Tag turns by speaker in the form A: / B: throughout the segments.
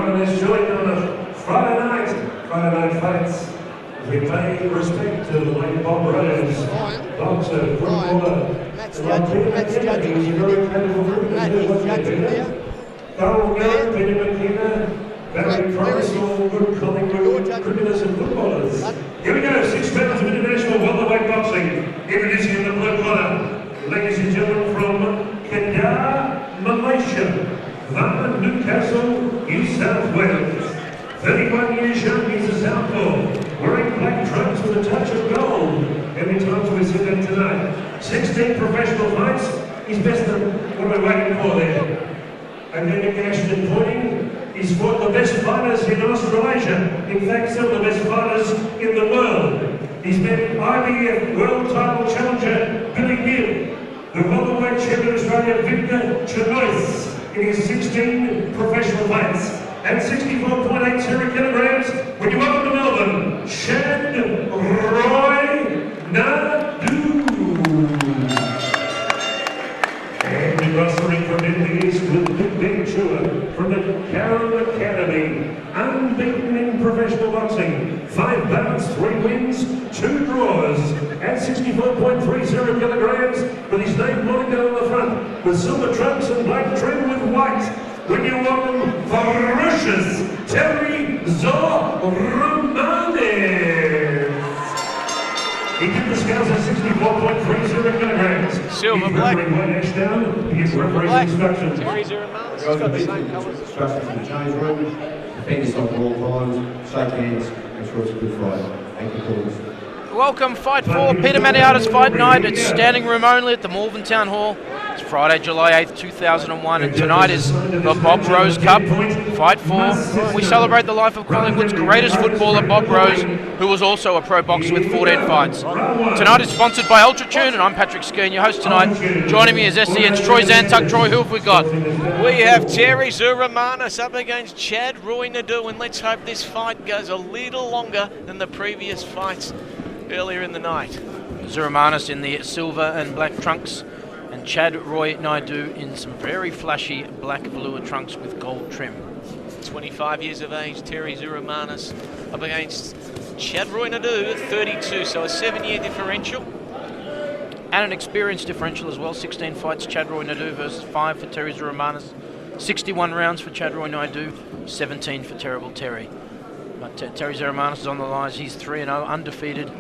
A: Is joined on a Friday night fights. We pay respect to the late Bob Rose, boxer, footballer.
B: Matt's judging.
A: He's a very credible group.
B: Matt, he's judging there.
A: Carl Garrett, Peter McKenna, Barry Price, all good Collingwood cricketers and footballers. Here we go, 6 pounds of international welterweight boxing. Introducing in the blue corner, ladies and gentlemen, from Kedah, Malaysia. Van Newcastle, New South Wales. 31 years young, he's a southpaw, wearing black trunks with a touch of gold. Every time we see him tonight. 16 professional fights, he's best than what we're waiting for there. And then in action and pointing, he's fought the best fighters in Australasia. In fact, some of the best fighters in the world. He's met IBF World Title Challenger Billy Gill, the welterweight champion of Australia Victor Chanois, in his 16 professional fights at 64.80 kilograms. When you welcome to Melbourne, Chad Roy Naidu. And across the ring from the east with Big Chua from the Carroll Academy, unbeaten in professional boxing. 5 bouts, 3 wins, 2 draws at 64.30 kilograms, with his name pointing down on the front, with silver trunks and black trim with white. When you welcome ferocious Terry Tzouramanis. He did the scales at 64.30 kilograms.
C: Silver black.
A: Silver black. Instructions.
C: Terry Tzouramanis. He's got the same colours.
D: Instructions from the change room. Defend yourself at all times. Shake hands. Make sure it's a good fight. Thank you, Paul.
E: Welcome, Fight 4, Peter Maniata's Fight Night. It's standing room only at the Malvern Town Hall. It's Friday, July 8th, 2001, and tonight is the Bob Rose Cup, Fight 4. We celebrate the life of Collingwood's greatest footballer, Bob Rose, who was also a pro boxer with 14 fights. Tonight is sponsored by Ultratune, and I'm Patrick Skeen, your host tonight. Joining me is SEN's Troy Zantuck. Troy, who have we got?
C: We have Terry Tzouramanis up against Chad Roy Naidu, and let's hope this fight goes a little longer than the previous fights earlier in the night.
E: Tzouramanis in the silver and black trunks, and Chad Roy Naidu in some very flashy black velour trunks with gold trim.
C: 25 years of age, Terry Tzouramanis up against Chad Roy Naidu at 32, so a 7-year differential.
E: And an experience differential as well, 16 fights Chad Roy Naidu versus 5 for Terry Tzouramanis. 61 rounds for Chad Roy Naidu, 17 for Terrible Terry. But Terry Tzouramanis is on the rise. He's 3-0, undefeated,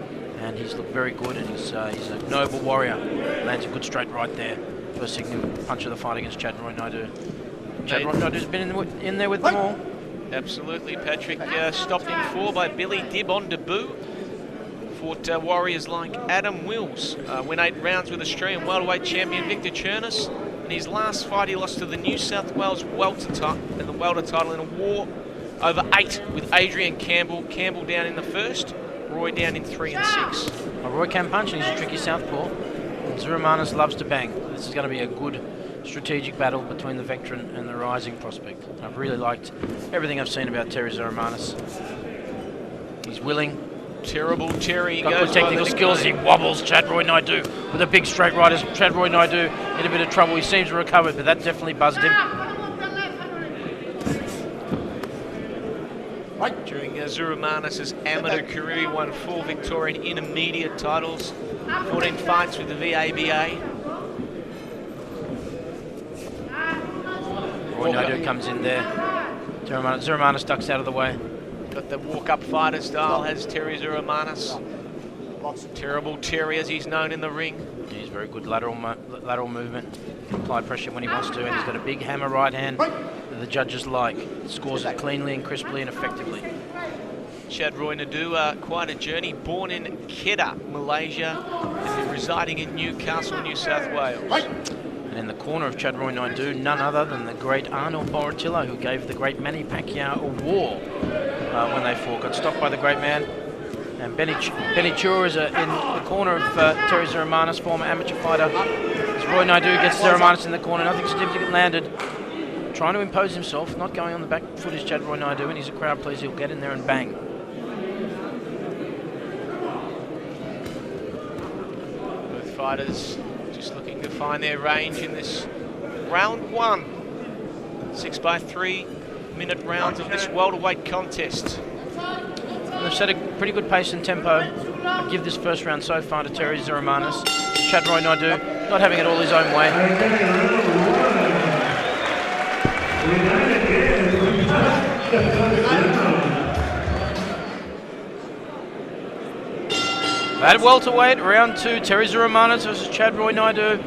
E: and he's looked very good, and he's a noble warrior. Lands a good straight right there. First significant punch of the fight against Chad Roy Naidu. Chad Roy Naidu's been in there with them all.
C: Absolutely. Patrick stopped in 4 by Billy Dibb on debut. Fought warriors like Adam Wills. Went 8 rounds with Australian welterweight champion Victor Chanois. In his last fight, he lost to the New South Wales welter title in a war over 8 with Adrian Campbell. Campbell down in the first, Roy down in 3 and 6.
E: Roy can punch, and he's a tricky southpaw. Tzouramanis loves to bang. This is going to be a good strategic battle between the veteran and the rising prospect. I've really liked everything I've seen about Terry Tzouramanis. He's willing.
C: Terrible Terry.
E: Got good technical skills. He wobbles Chad Roy Naidu with a big straight right. As Chad Roy Naidu in a bit of trouble. He seems to recover, but that definitely buzzed him.
C: During Tzouramanis' amateur career, he won 4 Victorian intermediate titles, 14 fights with the VABA.
E: Roy Naidu comes in there. Tzouramanis ducks out of the way.
C: Got the walk-up fighter style, has Terry Tzouramanis. Terrible Terry, as he's known in the ring.
E: He's very good lateral movement. Can apply pressure when he wants to, and he's got a big hammer right hand that the judges like. Scores it cleanly and crisply and effectively.
C: Chad Roy Naidu, quite a journey. Born in Kedah, Malaysia, and been residing in Newcastle, New South Wales.
E: And in the corner of Chad Roy Naidu, none other than the great Arnold Boratillo, who gave the great Manny Pacquiao a war when they fought. Got stopped by the great man. And Benny Chua is in the corner of Terry Tzouramanis, former amateur fighter. As Roy Naidu gets Tzouramanis in the corner, nothing significant landed. Trying to impose himself, not going on the back foot is Chad Roy Naidu, and he's a crowd pleaser. He'll get in there and bang.
C: Both fighters just looking to find their range in this round 1. 6x3 minute rounds of this welterweight contest.
E: They've set a pretty good pace and tempo. I give this first round so far to Terry Tzouramanis. Chadroy Naidu not having it all his own way. At welterweight, round 2, Terry Tzouramanis versus Chadroy Naidu.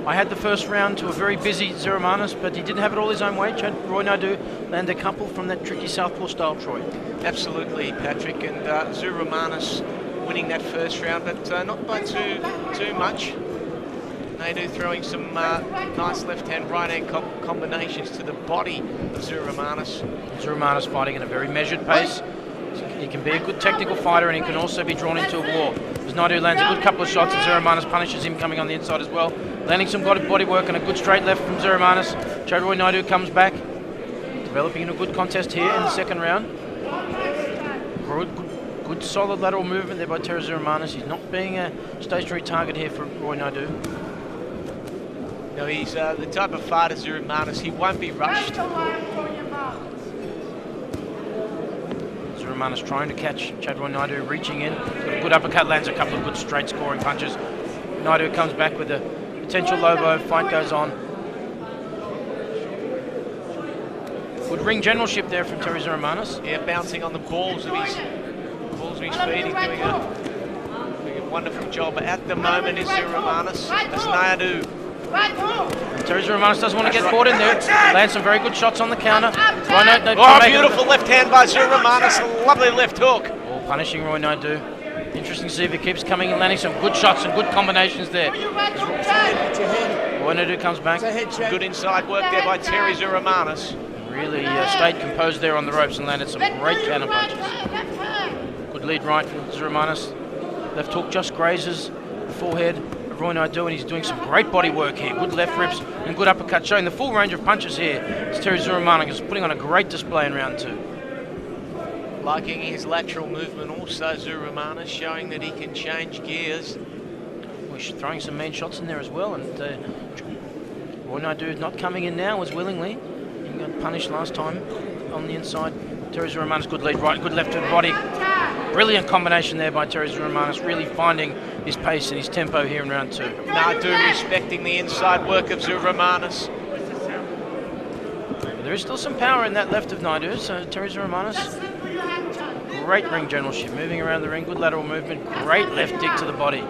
E: I had the first round to a very busy Tzouramanis, but he didn't have it all his own way. Chadroy Naidu landed a couple from that tricky southpaw style, Troy.
C: Absolutely, Patrick, and Tzouramanis winning that first round, but not by too much. Naidu throwing some nice left-hand, right-hand combinations to the body of Tzouramanis.
E: Tzouramanis fighting at a very measured pace. He can be a good technical fighter, and he can also be drawn into a war. As Naidu lands a good couple of shots, and Tzouramanis punishes him coming on the inside as well. Landing some body work and a good straight left from Tzouramanis. Chadroy Naidu comes back, developing in a good contest here in the second round. Good solid lateral movement there by Terry Tzouramanis. He's not being a stationary target here for Roy Naidu.
C: No, he's the type of fighter, Tzouramanis. He won't be rushed.
E: Tzouramanis trying to catch Chadroy Naidu, reaching in. Got a good uppercut, lands a couple of good straight scoring punches. Naidu comes back with a potential low blow. Fight goes on. Good ring generalship there from Terry Tzouramanis.
C: Yeah, bouncing on the balls of his feet. He's doing a wonderful job. At the moment is Tzouramanis. That's Naidu.
E: Terry Tzouramanis doesn't want to get caught in there. Lands some very good shots on the counter.
C: Beautiful left hand by Tzouramanis. Lovely left hook.
E: All punishing Roy Naidu. Interesting to see if he keeps coming and landing some good shots and good combinations there. Roy Naidu comes back.
C: Good inside work there by Terry Tzouramanis.
E: Really stayed composed there on the ropes and landed some great counter punches. Good lead right from Tzouramanis. Left hook just grazes the forehead of Roy Naidu, and he's doing some great body work here. Good left rips and good uppercut, showing the full range of punches here. It's Terry Tzouramanis putting on a great display in round 2.
C: Liking his lateral movement also, Tzouramanis, showing that he can change gears.
E: Throwing some mean shots in there as well, and Roy Naidu not coming in now as willingly. He got punished last time on the inside. Terry Tzouramanis, good lead right, good left to the body. Brilliant combination there by Terry Tzouramanis, really finding his pace and his tempo here in round 2.
C: Naidu respecting the inside work of Tzouramanis.
E: But there is still some power in that left of Naidu, so Terry Tzouramanis, great ring generalship, moving around the ring, good lateral movement, great left dig to the body.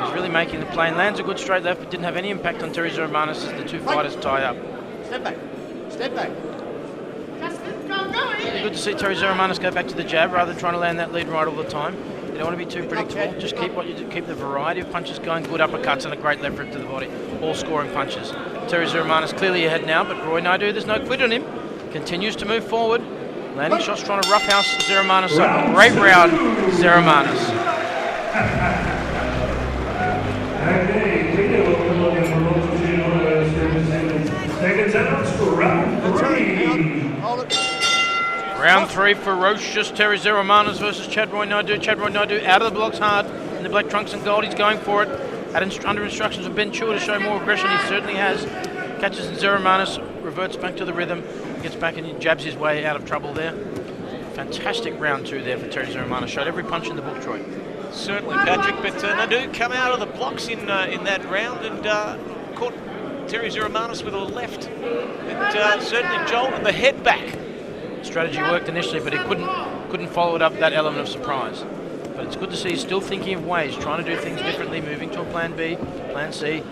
E: He's really making the play and lands a good straight left, but didn't have any impact on Terry Tzouramanis as the two fighters tie up.
B: Step back. Step back.
E: Really good to see Terry Tzouramanis go back to the jab rather than trying to land that lead right all the time. You don't want to be too predictable. Just keep what you do. Keep the variety of punches going. Good uppercuts and a great left rip to the body. All scoring punches. Terry Tzouramanis clearly ahead now, but Roy Naidu, there's no quit on him. Continues to move forward. Landing shots, trying to roughhouse Tzouramanis. So great round, Tzouramanis. Round 3, ferocious Terry Tzouramanis versus Chadroy Naidu. Chadroy Naidu out of the blocks hard in the black trunks and gold. He's going for it. Under instructions of Ben Chua to show more aggression. He certainly has. Catches Tzouramanis, reverts back to the rhythm, gets back and he jabs his way out of trouble there. Fantastic round 2 there for Terry Tzouramanis. Showed every punch in the book, Troy.
C: Certainly, Patrick, but Naidu come out of the blocks in that round and caught Terry Tzouramanis with a left. It certainly jolted the head back.
E: Strategy worked initially, but he couldn't follow it up that element of surprise. But it's good to see he's still thinking of ways, trying to do things differently, moving to a plan B, plan C.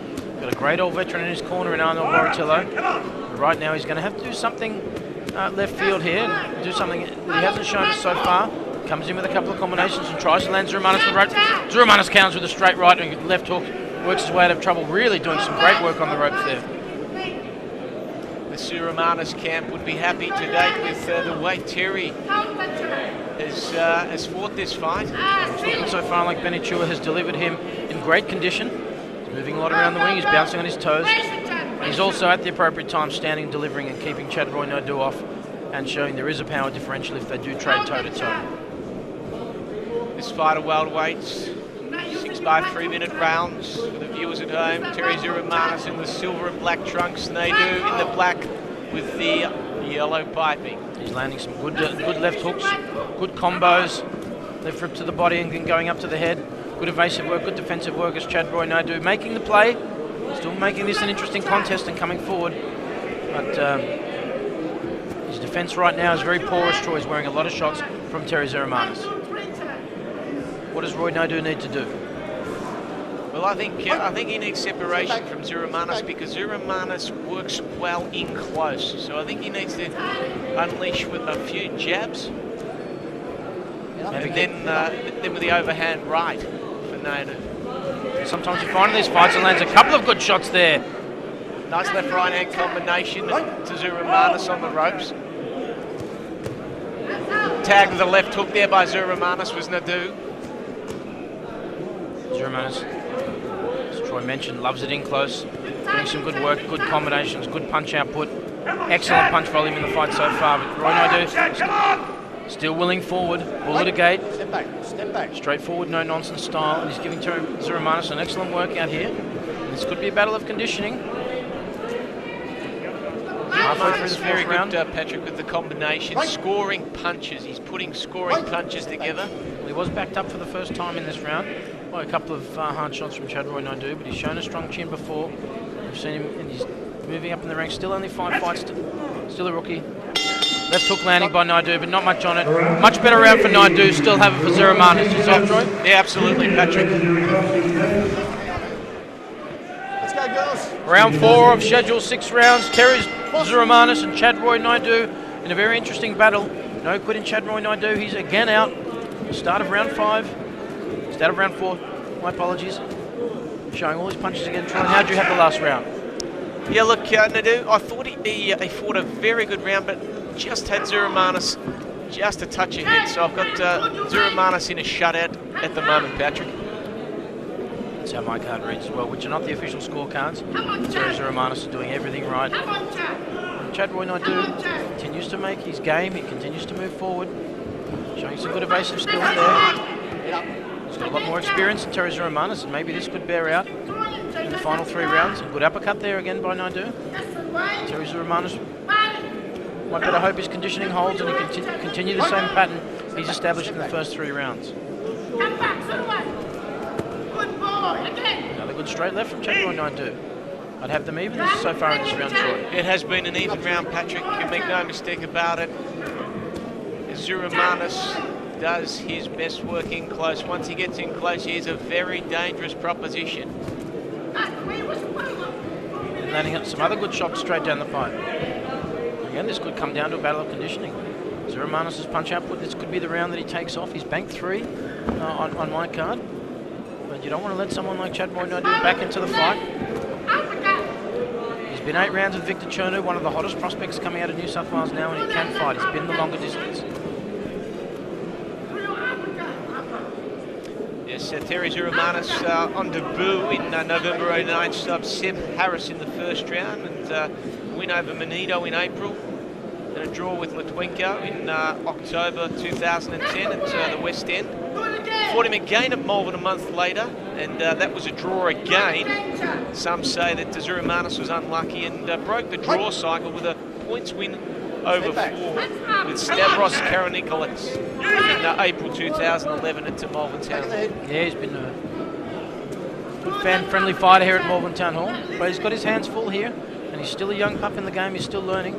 E: Got a great old veteran in his corner in Arnold Borutillo. But right now he's going to have to do something left field here, and do something that he hasn't shown us so far. Comes in with a couple of combinations and tries to land Tzouramanis with the rope. Tzouramanis counters with a straight right and left hook. Works his way out of trouble, really doing some great work on the ropes there.
C: The Tzouramanis camp would be happy to date with the way Terry has fought this fight.
E: It's looking so far like Benny Chua has delivered him in great condition. He's moving a lot around the ring, he's bouncing on his toes. He's also at the appropriate time standing, delivering and keeping Chadroy Naidu off and showing there is a power differential if they do trade toe-to-toe.
C: This fight of welterweights, 6 by 3-minute rounds for the viewers at home. Terry Tzouramanis in the silver and black trunks, Naidu in the black with the yellow piping.
E: He's landing some good left hooks, good combos, left rip to the body and going up to the head. Good evasive work, good defensive work as Chad Roy Naidu making the play, still making this an interesting contest and coming forward. But his defence right now is very poor as Troy is wearing a lot of shots from Terry Tzouramanis. What does Roy Naidu need to do?
C: Well, I think he needs separation from Tzouramanis because Tzouramanis works well in close. So I think he needs to unleash with a few jabs, and then with the overhand right for Naidu.
E: Sometimes you find in these fights and lands a couple of good shots there.
C: Nice left-right hand combination to Tzouramanis on the ropes. Tag with the left hook there by Tzouramanis was Naidu.
E: Tzouramanis, as Troy mentioned, loves it in close. Doing some good work, good combinations, good punch output. Excellent punch volume in the fight so far. But Roy Naidu still willing forward. Bull at a gate.
B: Step back. Step back.
E: Straightforward, no nonsense style. And he's giving Tzouramanis an excellent workout here. This could be a battle of conditioning. Halfway through the
C: very
E: fourth round.
C: good, Patrick, with the combination, scoring punches. He's putting scoring punches together.
E: Well, he was backed up for the first time in this round by a couple of hard shots from Chad Roy Naidu, but he's shown a strong chin before. We've seen him, and he's moving up in the ranks. Still only 5 fights, still a rookie. Left hook landing by Naidu, but not much on it. Much better round for Naidu, still have it for Tzouramanis. Yourself, Troy?
C: Yeah, absolutely, Patrick.
B: Let's go, girls.
E: Round 4 of schedule, 6 rounds. Terry Tzouramanis and Chad Roy Naidu in a very interesting battle. No quit in Chad Roy Naidu. He's again out. Start of round 5. Start of round 4. My apologies. Showing all his punches again. Troy, how did you have the last round?
C: Yeah, look, Naidu, I thought he fought a very good round, but just had Tzouramanis just a touch ahead. So I've got Tzouramanis in a shutout at the moment, Patrick.
E: That's how my card reads as well, which are not the official scorecards. Terry Tzouramanis is doing everything right. Chad Roy Naidu continues to make his game. He continues to move forward, showing some good evasive skills there. He's got a lot more experience than Terry Tzouramanis, and maybe this could bear out in the final 3 rounds. A good uppercut there again by Naidu. Terry Tzouramanis might better hope his conditioning holds and he can continue the same pattern he's established in the first 3 rounds. Another good straight left from Chad Roy Naidu. I'd have them even so far in this round, Troy.
C: It has been an even round, Patrick. You can make no mistake about it. Tzouramanis does his best work in close. Once he gets in close, he is a very dangerous proposition.
E: And landing up some other good shots straight down the pipe. Again, this could come down to a battle of conditioning. Tzouramanis' punch output, this could be the round that he takes off. He's banked 3 on my card. But you don't want to let someone like Chad Roy Naidu back into the fight. He's been 8 rounds with Victor Chernu, one of the hottest prospects coming out of New South Wales now, and he can fight. He's been the longer distance.
C: Yes, Terry Tzouramanis on debut in November 09, subs Seb Harris in the first round, and win over Naidu in April. Then a draw with Litwinko in October 2010 at the West End. Fought him again at Melbourne a month later, and that was a draw again. Some say that Tzouramanis was unlucky and broke the draw cycle with a points win over 4 with Stavros Karanikolaou in April 2011 at Melbourne Town Hall.
E: Yeah, he's been a good fan-friendly fighter here at Melbourne Town Hall, but he's got his hands full here, and he's still a young pup in the game. He's still learning.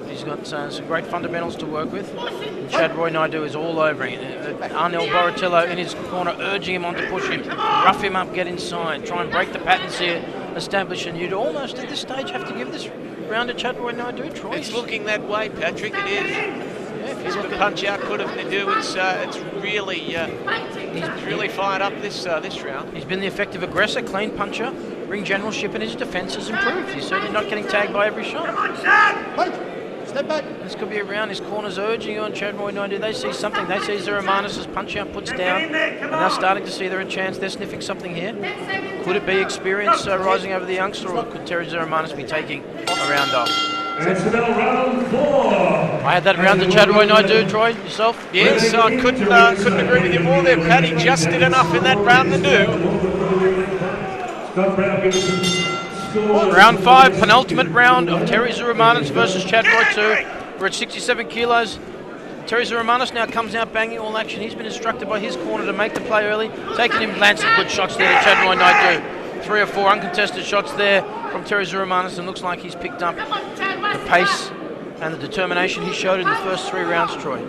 E: He's got some great fundamentals to work with. And Chad Roy Naidu is all over him. Arnel Boratello in his corner, urging him on to push him, rough him up, get inside, try and break the patterns here, establish, and you'd almost at this stage have to give this round to Chad Roy Naidu, Troy.
C: It's looking that way, Patrick. It is.
E: Yeah,
C: If the punch output of Naidu, it's really fired up this round.
E: He's been the effective aggressor, clean puncher, ring generalship, and his defence has improved. He's certainly not getting tagged by every shot.
B: Step back.
E: This could be a round. His corner's urging on Chad Roy Naidu. They see something. They see Tzouramanis' punch outputs down, and they're starting to see they're a chance. They're sniffing something here. Could it be experience rising over the youngster, or could Terry Tzouramanis be taking a round off?
A: It's now round 4.
E: I had that round to Chad Roy Naidu, Troy. Yourself?
C: Yes, I couldn't agree with you more there, Pat. He just did enough in that round to do.
E: Round 5, penultimate round of Terry Tzouramanis versus Chad Roy 2. We're at 67 kilos. Terry Tzouramanis now comes out banging all action. He's been instructed by his corner to make the play early, taking him, lancing good shots there to Chad Roy Naidu. 3 or 4 uncontested shots there from Terry Tzouramanis, and looks like he's picked up the pace and the determination he showed in the first 3 rounds, Troy.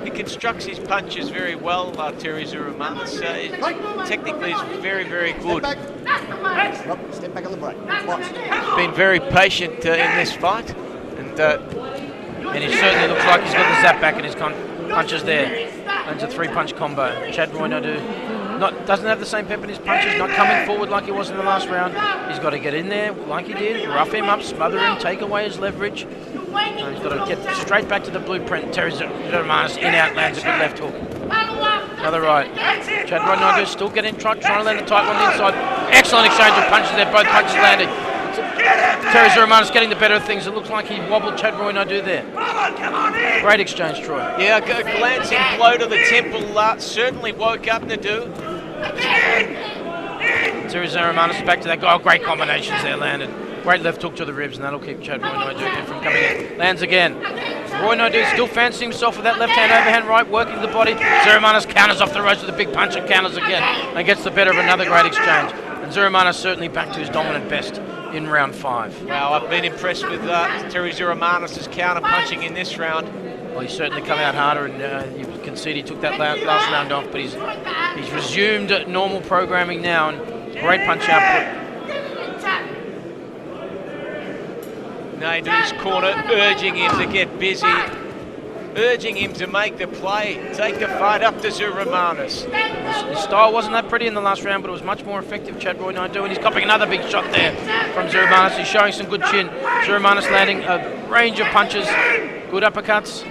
C: He constructs his punches very well, Terry Tzouramanis. Technically, he's very, very good.
B: Step back on the break. Box.
C: He's been very patient in this fight,
E: and he certainly looks like he's got the zap back in his punches there. And it's a 3-punch combo. Chad Roy Naidu doesn't have the same pep in his punches, not coming forward like he was in the last round. He's got to get in there like he did, rough him up, smother him, take away his leverage. And he's got to get straight back to the blueprint. Terry Tzouramanis in out, lands a good left hook. Another right. Chad Roy Naidu still getting trying to land a tight one on the inside. Excellent exchange of punches there, both punches landed. Terry Tzouramanis getting the better of things. It looks like he wobbled Chad Roy Naidu there. Great exchange, Troy.
C: Yeah, a glancing blow to the temple certainly woke up Naidu.
E: Terry Tzouramanis back to that guy. Oh, great combinations there landed. Great left hook to the ribs, and that'll keep Chad Roy Naidu from coming in. Lands again. Roy Naidu still fancying himself with that left-hand overhand right, working the body. Tzouramanis counters off the ropes with a big punch and counters again, and gets the better of another great exchange. And Tzouramanis certainly back to his dominant best in round 5.
C: Wow, I've been impressed with Terry Tzouramanis' counter-punching in this round.
E: Well, he's certainly come out harder, and you can see he took that last round off, but he's resumed normal programming now, and great punch output.
C: Naidu's corner urging him to get busy, urging him to make the play, take the fight up to Tzouramanis.
E: His style wasn't that pretty in the last round, but it was much more effective, Chad Roy Naidu, and he's copping another big shot there from Tzouramanis. He's showing some good chin. Tzouramanis landing a range of punches, good uppercuts.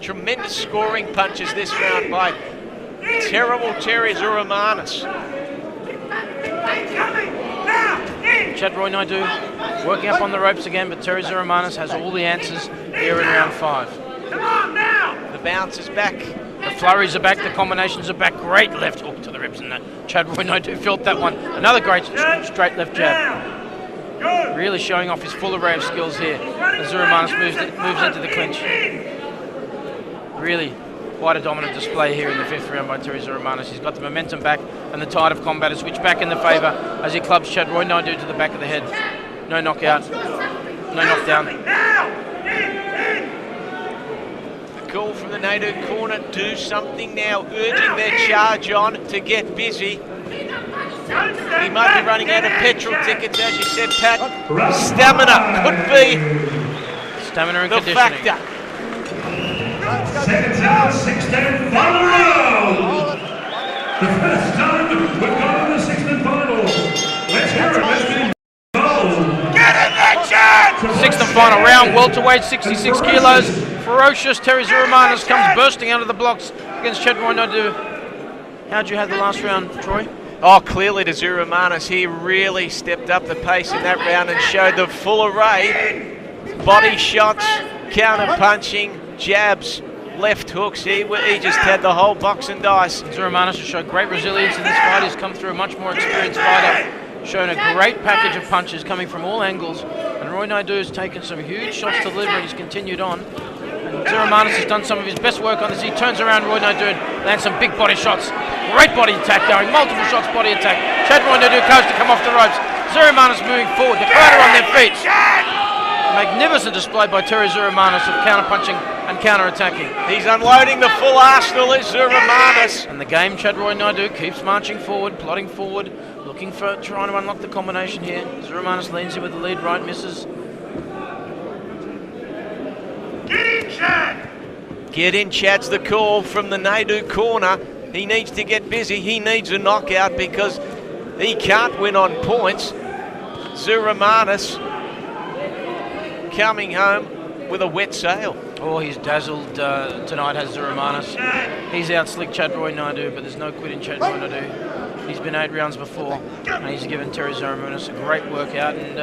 C: Tremendous scoring punches this round by terrible Terry Tzouramanis.
E: Chad Roy Naidu working up on the ropes again, but Terry Tzouramanis has all the answers here in round 5.
C: Come on now! The bounce is back.
E: The flurries are back, the combinations are back. Great left hook to the ribs, and Chad Roy Naidu felt that one. Another great straight left jab. Really showing off his full array of skills here as Tzouramanis moves into the clinch. Really quite a dominant display here in the 5th round by Terry Tzouramanis. He's got the momentum back, and the tide of combat has switched back in the favour as he clubs Chad Roy Naidu to the back of the head. No knockout, no knockdown.
C: The call from the Naidu corner, do something now, urging their charge on to get busy. He might be running out of petrol tickets, as you said, Pat. Stamina could be
E: stamina and
C: the
E: conditioning.
C: factor.
A: Seconds out, 6-10, final round. The first time we've gone to the 6th and final. Let's hear it. Let's get involved. Get in there, Chad!
E: 6th and final round, welterweight, 66 kilos. Ferocious Terry Tzouramanis comes bursting out of the blocks against Chad Roy Naidu. How'd you have the last round, Troy?
C: Oh, clearly to Tzouramanis. He really stepped up the pace in that round and showed the full array. Body shots, counter punching, jabs, left hooks. He just had the whole box and dice.
E: Tzouramanis has showed great resilience in this fight. He's come through a much more experienced fighter, shown a great package of punches coming from all angles. And Roy Naidu has taken some huge shots to deliver, and he's continued on. And Tzouramanis has done some of his best work on this. He turns around Roy Naidu and lands some big body shots. Great body attack going, multiple shots, body attack. Chad Roy Naidu goes to come off the ropes. Tzouramanis moving forward, the crowd are on their feet. Magnificent display by Terry Tzouramanis of counter-punching and counter-attacking.
C: He's unloading the full arsenal, is Tzouramanis.
E: And the game, Chad Roy Naidu keeps marching forward, plodding forward, looking for, trying to unlock the combination here. Tzouramanis leans in with the lead right, misses.
A: Get in, Chad!
C: Get in, Chad's the call from the Naidu corner. He needs to get busy. He needs a knockout because he can't win on points. Tzouramanis coming home with a wet sail.
E: Oh, he's dazzled tonight, has Tzouramanis. He's out-slicked Chad Roy Naidu, but there's no quitting Chad Roy Naidu. He's been 8 rounds before, and he's given Terry Tzouramanis a great workout, and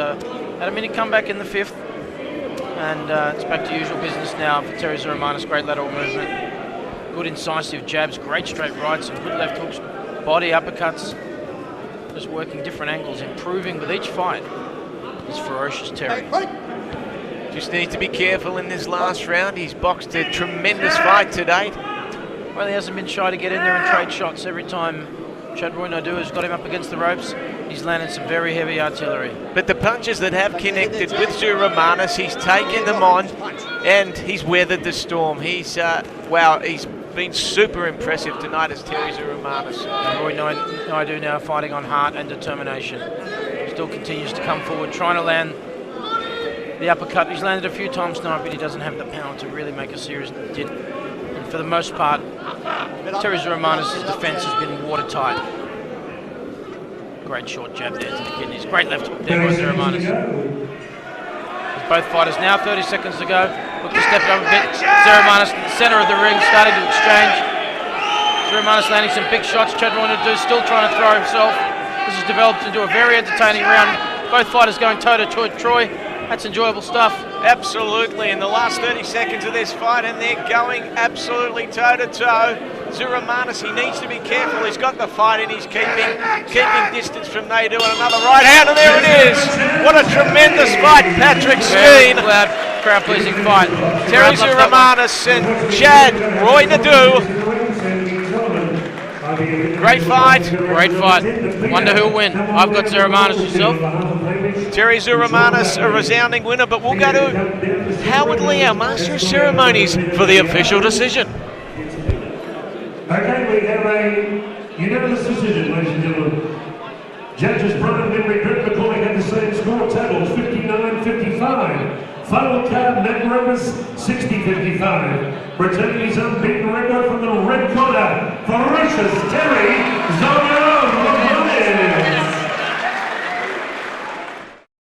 E: had a minute comeback in the 5th. And it's back to usual business now for Terry Tzouramanis. Great lateral movement, good incisive jabs, great straight rights, and good left hooks, body uppercuts. just working different angles, improving with each fight. This ferocious Terry.
C: Just needs to be careful in this last round. He's boxed a tremendous fight to date.
E: Well, he hasn't been shy to get in there and trade shots. Every time Chadroy Naidu has got him up against the ropes, he's landed some very heavy artillery.
C: But the punches that have connected with Tzouramanis, he's taken them on and he's weathered the storm. He's, wow, he's been super impressive tonight as Terry Tzouramanis.
E: Roy Naidu now fighting on heart and determination. Still continues to come forward, trying to land the uppercut. He's landed a few times tonight, but he doesn't have the power to really make a serious dent. And for the most part, Terry Tzouramanis' defense has been watertight. Great short jab there to the kidneys. Great left hook there by Tzouramanis. Both fighters now, 30 seconds to go. Look to step it up a bit. Tzouramanis in the center of the ring, starting to exchange. Tzouramanis landing some big shots. Chadroy Naidu still trying to throw himself. This has developed into a very entertaining round. Both fighters going toe-to-toe. Troy, that's enjoyable stuff.
C: Absolutely, in the last 30 seconds of this fight, and they're going absolutely toe-to-toe. Tzouramanis, he needs to be careful. He's got the fight and he's keeping distance from Naidu, and another right hand, and there it is. What a tremendous fight, Patrick Skeen.
E: Loud, crowd-pleasing fight.
C: Terry Tzouramanis and Chadroy Naidu. Great fight.
E: Great fight. Wonder who'll win. I've got Tzouramanis yourself.
C: Terry Tzouramanis, a resounding winner, but we'll go to Howard Lee, our Master of Ceremonies, for the official decision.
A: Okay, we have a unanimous decision, ladies and gentlemen. Judges Brian Henry, Greg McCauley had the same score totals, 59-55. Final card, Matt Rogers, 60-55. Returning his unbeaten record from the red corner, ferocious Terry Tzouramanis.